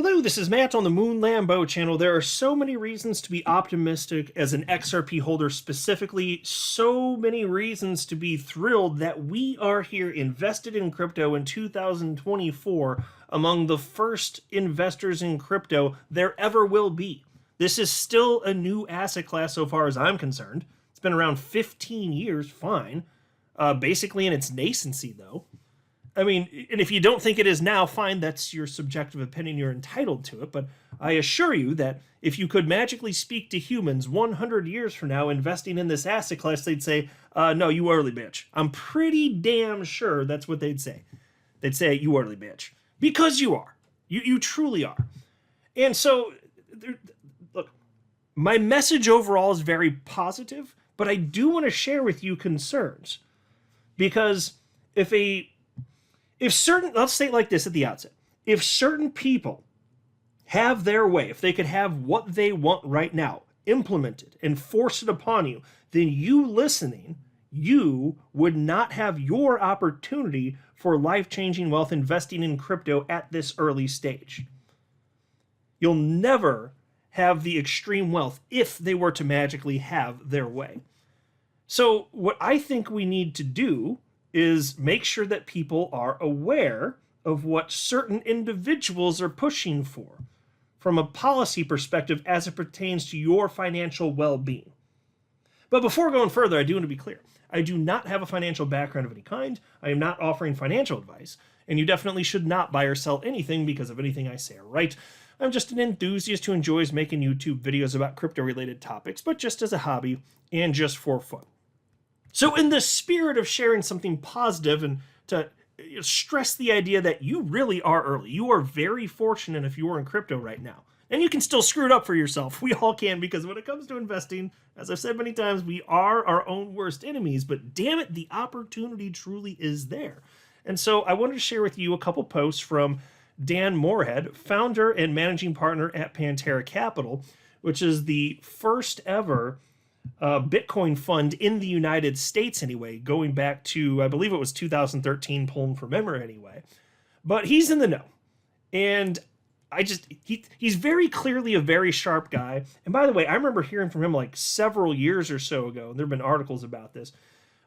Hello, this is Matt on the Moon Lambo channel. There are so many reasons to be optimistic as an XRP holder specifically, so many reasons to be thrilled that we are here invested in crypto in 2024 among the first investors in crypto there ever will be. This is still a new asset class so far as I'm concerned. It's been around 15 years, fine. Basically in its nascency though. I mean, and if you don't think it is now, fine, that's your subjective opinion, you're entitled to it, but I assure you that if you could magically speak to humans 100 years from now investing in this asset class, they'd say, no, you early bitch. I'm pretty damn sure that's what they'd say. They'd say, you early bitch. Because you are. You truly are. And so, look, my message overall is very positive, but I do want to share with you concerns. Because if certain, let's say it like this at the outset, if certain people have their way, if they could have what they want right now implemented and force it upon you, then you listening, you would not have your opportunity for life-changing wealth investing in crypto at this early stage. You'll never have the extreme wealth if they were to magically have their way. So what I think we need to do is make sure that people are aware of what certain individuals are pushing for from a policy perspective as it pertains to your financial well-being. But before going further, I do want to be clear. I do not have a financial background of any kind. I am not offering financial advice, and you definitely should not buy or sell anything because of anything I say or write. I'm just an enthusiast who enjoys making YouTube videos about crypto-related topics, but just as a hobby and just for fun. So in the spirit of sharing something positive and to stress the idea that you really are early, you are very fortunate if you are in crypto right now. And you can still screw it up for yourself. We all can, because when it comes to investing, as I've said many times, we are our own worst enemies, but damn it, the opportunity truly is there. And so I wanted to share with you a couple posts from Dan Moorhead, founder and managing partner at Pantera Capital, which is the first ever Bitcoin fund in the United States anyway, going back to, I believe it was 2013, pulling from memory anyway. But he's in the know. And he's very clearly a very sharp guy. And by the way, I remember hearing from him like several years or so ago, and there have been articles about this,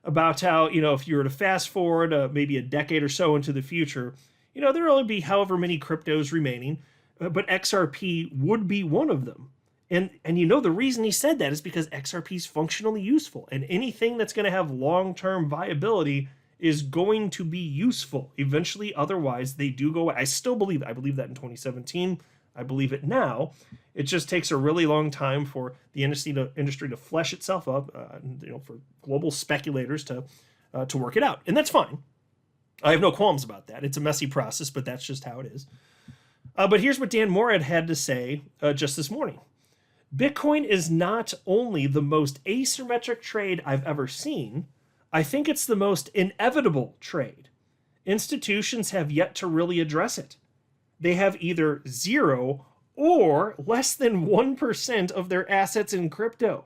about how, if you were to fast forward maybe a decade or so into the future, there will only be however many cryptos remaining, but XRP would be one of them. And the reason he said that is because XRP is functionally useful, and anything that's going to have long-term viability is going to be useful eventually. Otherwise, they do go away. I still believe it. I believe that in 2017. I believe it now. It just takes a really long time for the industry to flesh itself up, for global speculators to work it out. And that's fine. I have no qualms about that. It's a messy process, but that's just how it is. But here's what Dan Moorhead had to say just this morning. Bitcoin is not only the most asymmetric trade I've ever seen, I think it's the most inevitable trade. Institutions have yet to really address it. They have either 0 or less than 1% of their assets in crypto.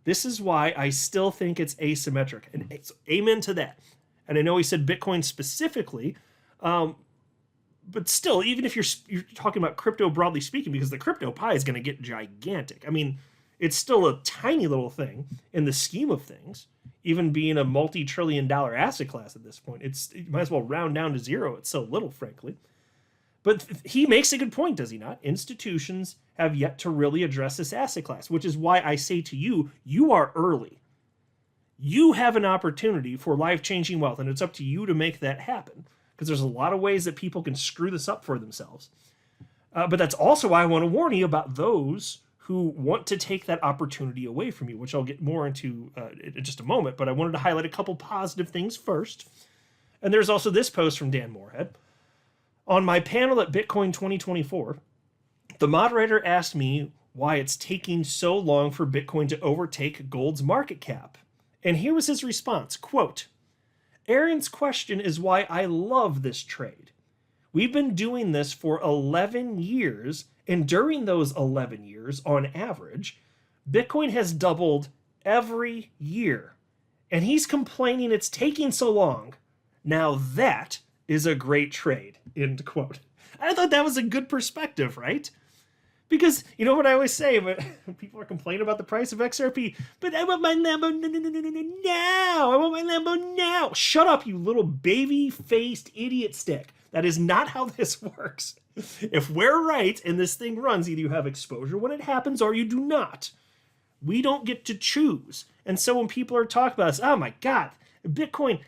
This is why I still think it's asymmetric. And amen to that. And I know he said Bitcoin specifically, but still, even if you're talking about crypto broadly speaking, because the crypto pie is going to get gigantic. I mean, it's still a tiny little thing in the scheme of things, even being a multi-trillion-dollar asset class at this point. You might as well round down to 0. It's so little, frankly. But he makes a good point, does he not? Institutions have yet to really address this asset class, which is why I say to you, you are early. You have an opportunity for life-changing wealth, and it's up to you to make that happen. Because there's a lot of ways that people can screw this up for themselves. But that's also why I want to warn you about those who want to take that opportunity away from you, which I'll get more into in just a moment. But I wanted to highlight a couple positive things first. And there's also this post from Dan Moorhead. On my panel at Bitcoin 2024, the moderator asked me why it's taking so long for Bitcoin to overtake gold's market cap. And here was his response, quote, Aaron's question is why I love this trade. We've been doing this for 11 years, and during those 11 years, on average, Bitcoin has doubled every year. And he's complaining it's taking so long. Now that is a great trade, end quote. I thought that was a good perspective, right? Because you know what I always say, but people are complaining about the price of XRP. But I want my Lambo now. I want my Lambo now. Shut up, you little baby-faced idiot stick. That is not how this works. If we're right and this thing runs, either you have exposure when it happens or you do not. We don't get to choose. And so when people are talking about this, oh my God, Bitcoin,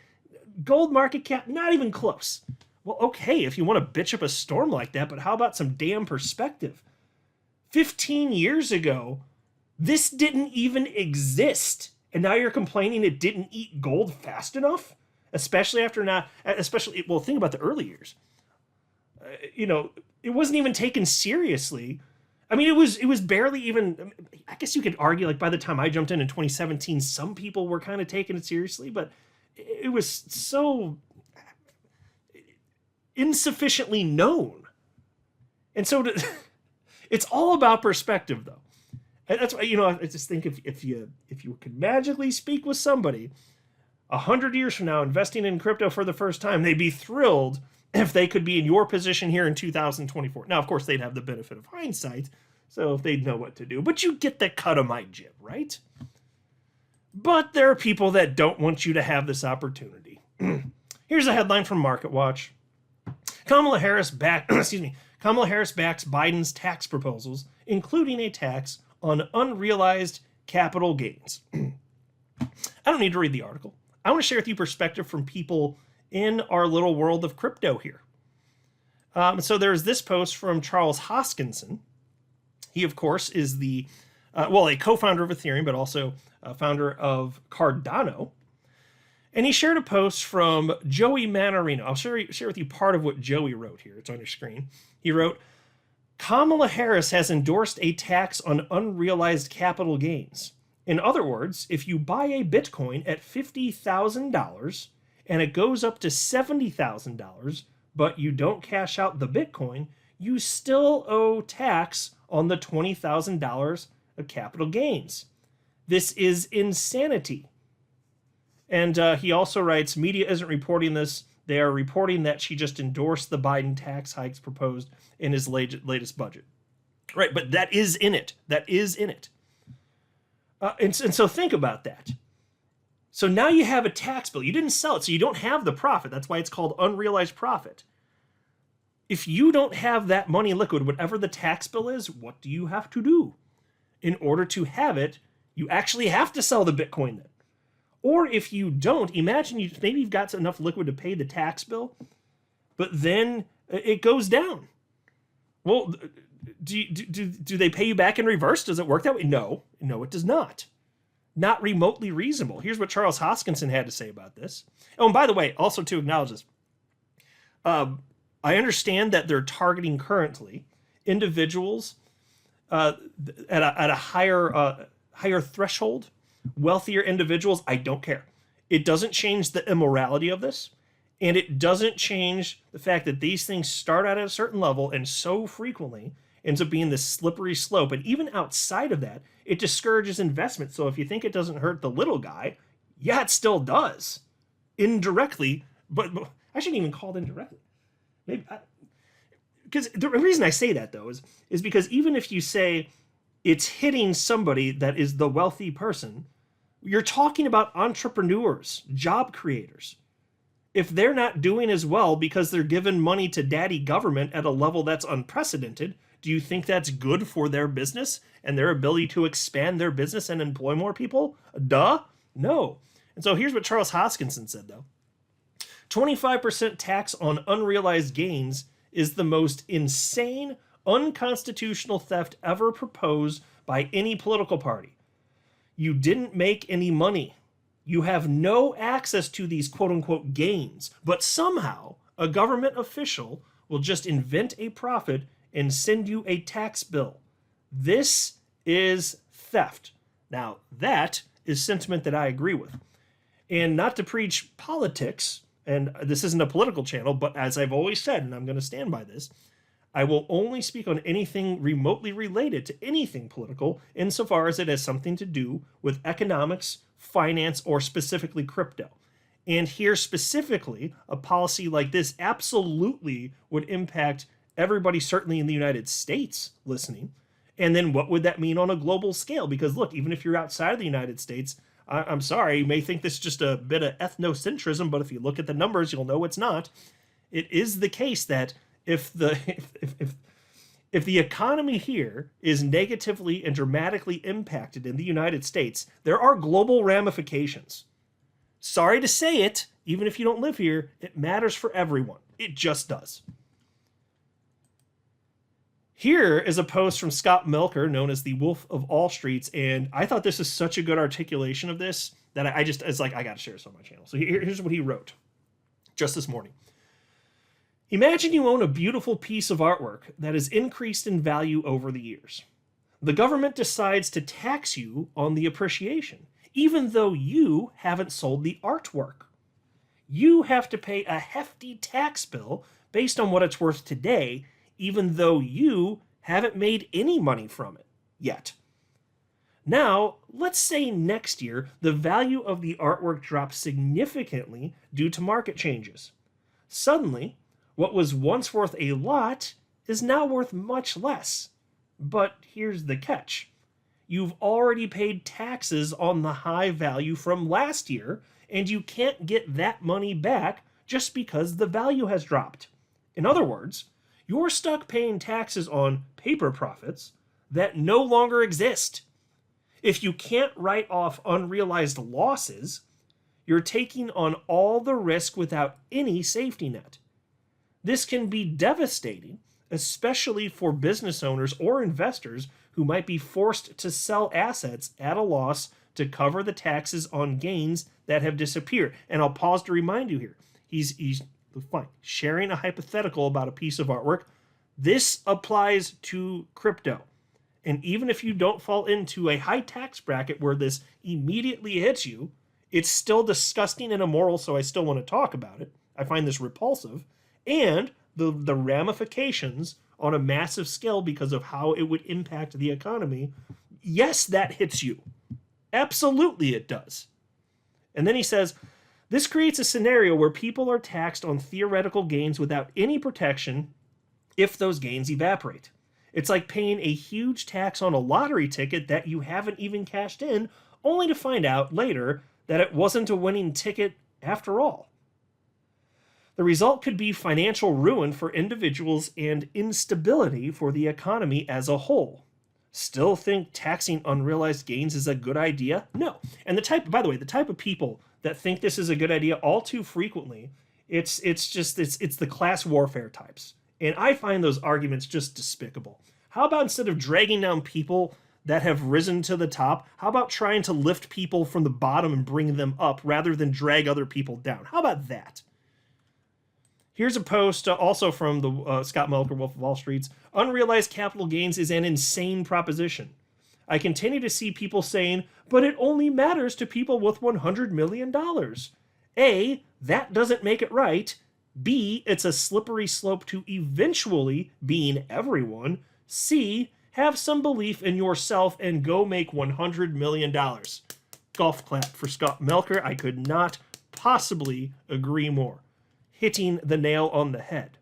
gold market cap, not even close. Well, okay, if you want to bitch up a storm like that, but how about some damn perspective? 15 years ago, this didn't even exist. And now you're complaining it didn't eat gold fast enough? Especially, well, think about the early years. It wasn't even taken seriously. I mean, it was barely even, I guess you could argue, like, by the time I jumped in 2017, some people were kind of taking it seriously, but it was so insufficiently known. And so it's all about perspective, though. And that's why, I just think if you could magically speak with somebody 100 years from now investing in crypto for the first time, they'd be thrilled if they could be in your position here in 2024. Now, of course, they'd have the benefit of hindsight, so they'd know what to do. But you get the cut of my jib, right? But there are people that don't want you to have this opportunity. Here's a headline from MarketWatch. Kamala Harris backs Biden's tax proposals, including a tax on unrealized capital gains. I don't need to read the article. I want to share with you perspective from people in our little world of crypto here. So there's this post from Charles Hoskinson. He, of course, is a co-founder of Ethereum, but also a founder of Cardano. And he shared a post from Joey Manorino. I'll share with you part of what Joey wrote here. It's on your screen. He wrote, Kamala Harris has endorsed a tax on unrealized capital gains. In other words, if you buy a Bitcoin at $50,000 and it goes up to $70,000, but you don't cash out the Bitcoin, you still owe tax on the $20,000 of capital gains. This is insanity. And he also writes, media isn't reporting this. They are reporting that she just endorsed the Biden tax hikes proposed in his latest budget. Right, but that is in it. That is in it. And so think about that. So now you have a tax bill. You didn't sell it, so you don't have the profit. That's why it's called unrealized profit. If you don't have that money liquid, whatever the tax bill is, what do you have to do? In order to have it, you actually have to sell the Bitcoin then. Or if you don't, imagine maybe you've got enough liquid to pay the tax bill, but then it goes down. Well, do they pay you back in reverse? Does it work that way? No, it does not. Not remotely reasonable. Here's what Charles Hoskinson had to say about this. Oh, and by the way, also to acknowledge this, I understand that they're targeting currently individuals at a higher threshold, wealthier individuals. I don't care. It doesn't change the immorality of this, and it doesn't change the fact that these things start out at a certain level and so frequently ends up being this slippery slope. And even outside of that, it discourages investment. So if you think it doesn't hurt the little guy, yeah, it still does. Indirectly, but I shouldn't even call it indirectly. Maybe because the reason I say that, though, is because even if you say it's hitting somebody that is the wealthy person, you're talking about entrepreneurs, job creators. If they're not doing as well because they're giving money to daddy government at a level that's unprecedented, do you think that's good for their business and their ability to expand their business and employ more people? Duh, no. And so here's what Charles Hoskinson said, though. 25% tax on unrealized gains is the most insane, unconstitutional theft ever proposed by any political party. You didn't make any money. You have no access to these quote-unquote gains, but somehow a government official will just invent a profit and send you a tax bill. This is theft. Now, that is sentiment that I agree with. And not to preach politics, and this isn't a political channel, but as I've always said, and I'm going to stand by this, I will only speak on anything remotely related to anything political insofar as it has something to do with economics, finance, or specifically crypto. And here specifically, a policy like this absolutely would impact everybody certainly in the United States listening. And then what would that mean on a global scale? Because look, even if you're outside of the United States, I'm sorry, you may think this is just a bit of ethnocentrism, but if you look at the numbers, you'll know it's not. It is the case that if the if the economy here is negatively and dramatically impacted in the United States, there are global ramifications. Sorry to say it, even if you don't live here, it matters for everyone. It just does. Here is a post from Scott Melker, known as the Wolf of All Streets, and I thought this is such a good articulation of this that it's like, I got to share this on my channel. So here's what he wrote just this morning. Imagine you own a beautiful piece of artwork that has increased in value over the years. The government decides to tax you on the appreciation, even though you haven't sold the artwork. You have to pay a hefty tax bill based on what it's worth today, even though you haven't made any money from it yet. Now, let's say next year the value of the artwork drops significantly due to market changes. Suddenly, what was once worth a lot is now worth much less. But here's the catch. You've already paid taxes on the high value from last year, and you can't get that money back just because the value has dropped. In other words, you're stuck paying taxes on paper profits that no longer exist. If you can't write off unrealized losses, you're taking on all the risk without any safety net. This can be devastating, especially for business owners or investors who might be forced to sell assets at a loss to cover the taxes on gains that have disappeared. And I'll pause to remind you here. He's fine, sharing a hypothetical about a piece of artwork. This applies to crypto. And even if you don't fall into a high tax bracket where this immediately hits you, it's still disgusting and immoral, so I still want to talk about it. I find this repulsive. And the ramifications on a massive scale because of how it would impact the economy, yes, that hits you. Absolutely it does. And then he says, this creates a scenario where people are taxed on theoretical gains without any protection if those gains evaporate. It's like paying a huge tax on a lottery ticket that you haven't even cashed in, only to find out later that it wasn't a winning ticket after all. The result could be financial ruin for individuals and instability for the economy as a whole. Still think taxing unrealized gains is a good idea? No. And the type of people that think this is a good idea all too frequently, it's the class warfare types. And I find those arguments just despicable. How about instead of dragging down people that have risen to the top, how about trying to lift people from the bottom and bring them up rather than drag other people down? How about that? Here's a post also from the Scott Melker, Wolf of Wall Street's. Unrealized capital gains is an insane proposition. I continue to see people saying, but it only matters to people with $100 million. A, that doesn't make it right. B, it's a slippery slope to eventually being everyone. C, have some belief in yourself and go make $100 million. Golf clap for Scott Melker. I could not possibly agree more. Hitting the nail on the head.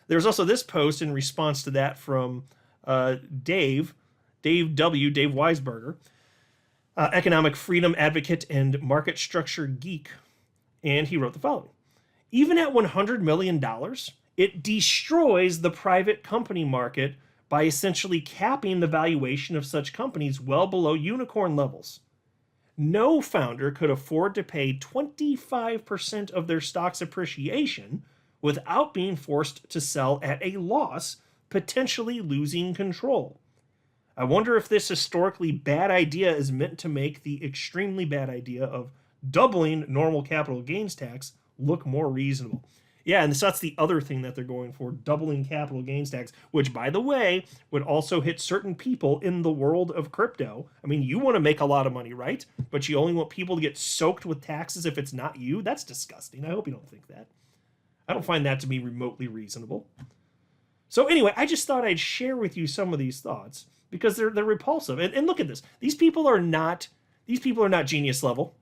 There's also this post in response to that from Dave Weisberger, economic freedom advocate and market structure geek. And he wrote the following. Even at $100 million, it destroys the private company market by essentially capping the valuation of such companies well below unicorn levels. No founder could afford to pay 25% of their stock's appreciation without being forced to sell at a loss, potentially losing control. I wonder if this historically bad idea is meant to make the extremely bad idea of doubling normal capital gains tax look more reasonable. Yeah, and so that's the other thing that they're going for, doubling capital gains tax, which, by the way, would also hit certain people in the world of crypto. I mean, you want to make a lot of money, right? But you only want people to get soaked with taxes if it's not you? That's disgusting. I hope you don't think that. I don't find that to be remotely reasonable. So anyway, I just thought I'd share with you some of these thoughts because they're repulsive. And look at this. These people are not genius level.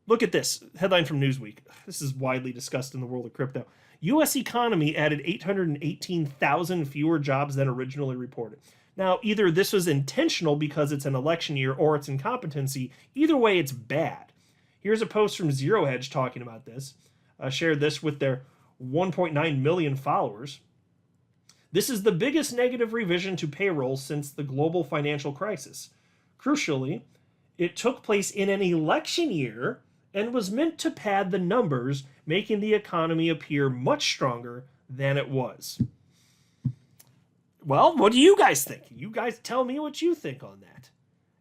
Look at this headline from Newsweek. This is widely discussed in the world of crypto. U.S. economy added 818,000 fewer jobs than originally reported. Now, either this was intentional because it's an election year or it's incompetency. Either way, it's bad. Here's a post from Zero Hedge talking about this. Shared this with their 1.9 million followers. This is the biggest negative revision to payroll since the global financial crisis. Crucially, it took place in an election year and was meant to pad the numbers, making the economy appear much stronger than it was. Well, what do you guys think? You guys tell me what you think on that.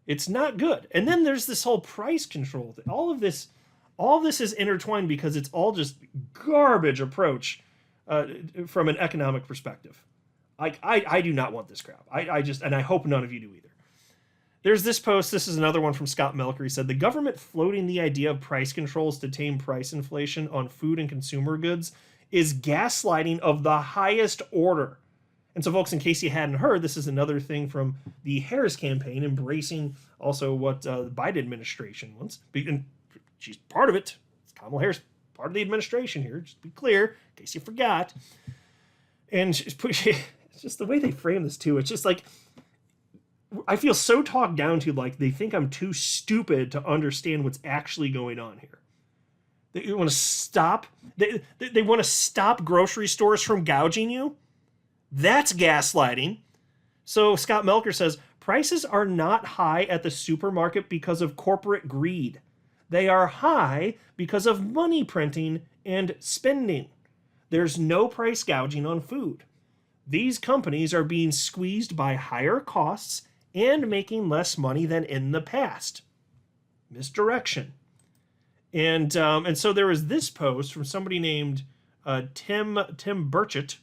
It's not good. And then there's this whole price control thing. All of this is intertwined because it's all just garbage approach from an economic perspective. I do not want this crap. And I hope none of you do either. There's this post. This is another one from Scott Melker. He said, the government floating the idea of price controls to tame price inflation on food and consumer goods is gaslighting of the highest order. And so, folks, in case you hadn't heard, this is another thing from the Harris campaign embracing also what the Biden administration wants. And she's part of it. Kamala Harris, part of the administration here, just to be clear, in case you forgot. And it's just the way they frame this, too. It's just like, I feel so talked down to, like, they think I'm too stupid to understand what's actually going on here. They want to stop. They want to stop grocery stores from gouging you. That's gaslighting. So Scott Melker says, prices are not high at the supermarket because of corporate greed. They are high because of money printing and spending. There's no price gouging on food. These companies are being squeezed by higher costs and making less money than in the past. Misdirection. And so there was this post from somebody named Tim Burchett.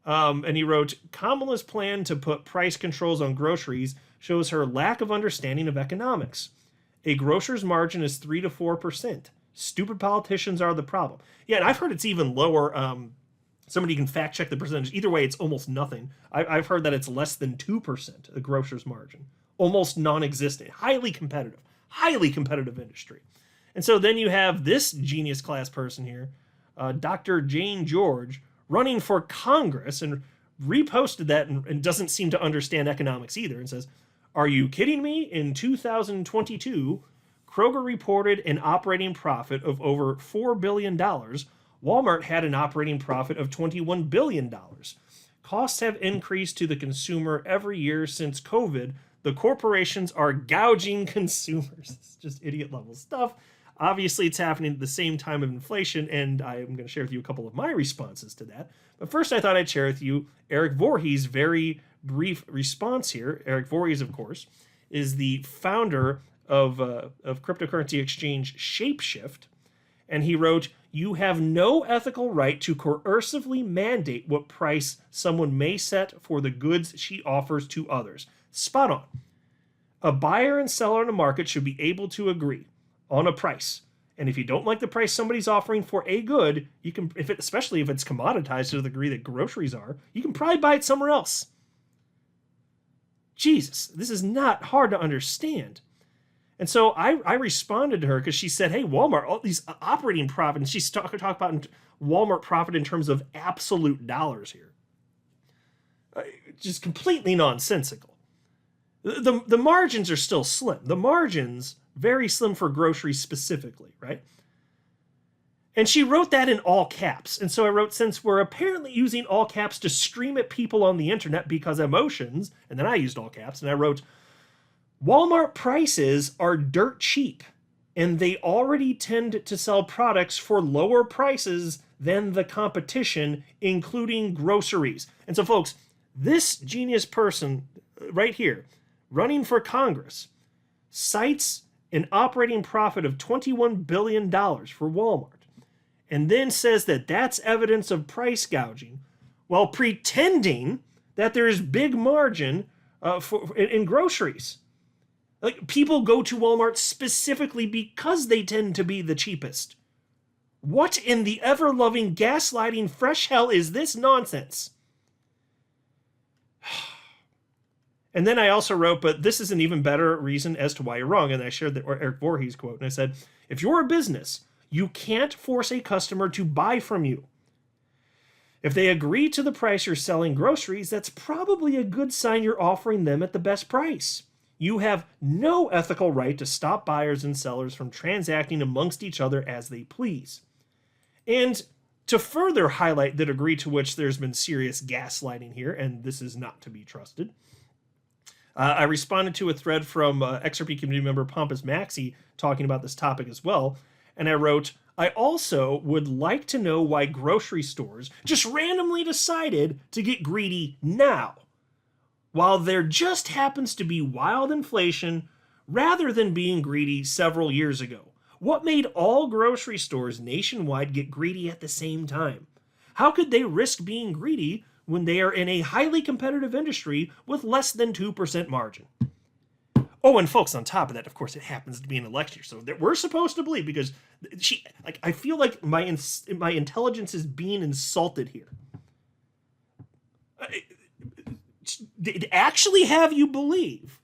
And he wrote, Kamala's plan to put price controls on groceries shows her lack of understanding of economics. A grocer's margin is 3 to 4%. Stupid politicians are the problem. Yeah, and I've heard it's even lower. Somebody can fact check the percentage. Either way, it's almost nothing. I've heard that it's less than 2%, the grocer's margin. Almost non-existent. Highly competitive industry. And so then you have this genius class person here, Dr. Jane George, running for Congress, and reposted that and doesn't seem to understand economics either, and says, are you kidding me? In 2022, Kroger reported an operating profit of over $4 billion. Walmart had an operating profit of $21 billion. Costs have increased to the consumer every year since COVID. The corporations are gouging consumers. It's just idiot level stuff. Obviously, it's happening at the same time of inflation, and I am going to share with you a couple of my responses to that. But first, I thought I'd share with you Eric Voorhees' very brief response here. Eric Voorhees, of course, is the founder of cryptocurrency exchange Shapeshift, and he wrote, you have no ethical right to coercively mandate what price someone may set for the goods she offers to others. Spot on. A buyer and seller in a market should be able to agree on a price. And if you don't like the price somebody's offering for a good, you can, especially if it's commoditized to the degree that groceries are, you can probably buy it somewhere else. Jesus, this is not hard to understand. And so I responded to her because she said, hey, Walmart, all these operating profits, she's talking about Walmart profit in terms of absolute dollars here. Just completely nonsensical. The margins are still slim. The margins, very slim for groceries specifically, right? And she wrote that in all caps. And so I wrote, since we're apparently using all caps to scream at people on the internet because emotions, and then I used all caps, and I wrote, Walmart prices are dirt cheap, and they already tend to sell products for lower prices than the competition, including groceries. And so, folks, this genius person right here, running for Congress, cites an operating profit of $21 billion for Walmart, and then says that that's evidence of price gouging, while pretending that there is big margin in groceries. Like, people go to Walmart specifically because they tend to be the cheapest. What in the ever-loving gaslighting fresh hell is this nonsense? And then I also wrote, but this is an even better reason as to why you're wrong. And I shared the Eric Voorhees quote. And I said, if you're a business, you can't force a customer to buy from you. If they agree to the price you're selling groceries, that's probably a good sign you're offering them at the best price. You have no ethical right to stop buyers and sellers from transacting amongst each other as they please. And to further highlight the degree to which there's been serious gaslighting here, and this is not to be trusted, I responded to a thread from XRP community member Pompous Maxi talking about this topic as well, and I wrote, I also would like to know why grocery stores just randomly decided to get greedy now, while there just happens to be wild inflation, rather than being greedy several years ago. What made all grocery stores nationwide get greedy at the same time? How could they risk being greedy when they are in a highly competitive industry with less than 2% margin? Oh, and folks, on top of that, of course, it happens to be an election year, so that we're supposed to believe, because I feel like my intelligence is being insulted here. They actually have you believe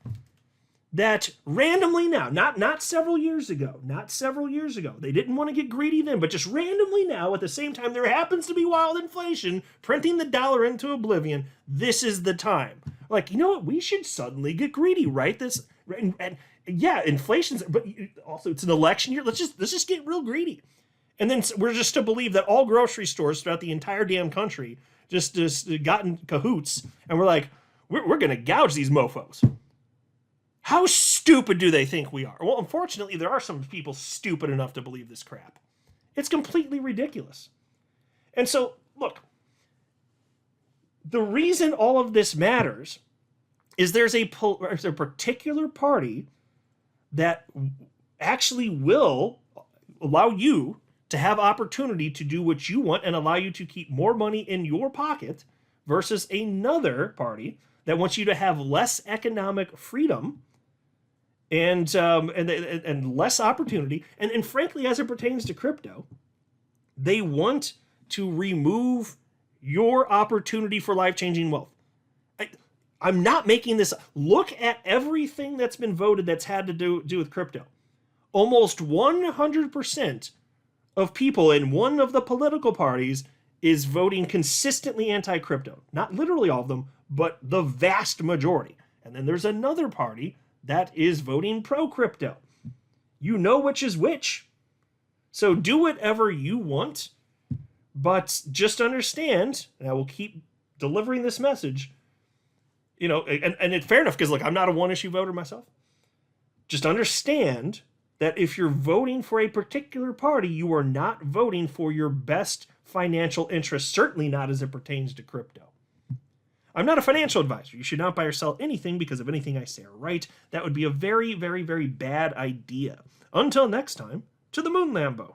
that randomly now, not several years ago, they didn't want to get greedy then, but just randomly now, at the same time there happens to be wild inflation, printing the dollar into oblivion, this is the time. Like, you know what, we should suddenly get greedy, right? And yeah, inflation's, but also it's an election year. Let's just get real greedy. And then we're just to believe that all grocery stores throughout the entire damn country just got in cahoots, and we're like, we're going to gouge these mofos. How stupid do they think we are? Well, unfortunately, there are some people stupid enough to believe this crap. It's completely ridiculous. And so, look, the reason all of this matters is there's a particular party that actually will allow you to have opportunity to do what you want and allow you to keep more money in your pocket, versus another party that wants you to have less economic freedom and less opportunity. And frankly, as it pertains to crypto, they want to remove your opportunity for life-changing wealth. I'm not making this. Look at everything that's been voted that's had to do with crypto. Almost 100% of people in one of the political parties is voting consistently anti-crypto. Not literally all of them, but the vast majority. And then there's another party that is voting pro-crypto. You know which is which. So do whatever you want, but just understand, and I will keep delivering this message, you know, and it's fair enough, because look, I'm not a one-issue voter myself. Just understand that if you're voting for a particular party, you are not voting for your best financial interest, certainly not as it pertains to crypto. I'm not a financial advisor. You should not buy or sell anything because of anything I say or write. That would be a very, very, very bad idea. Until next time, to the moon, Lambo.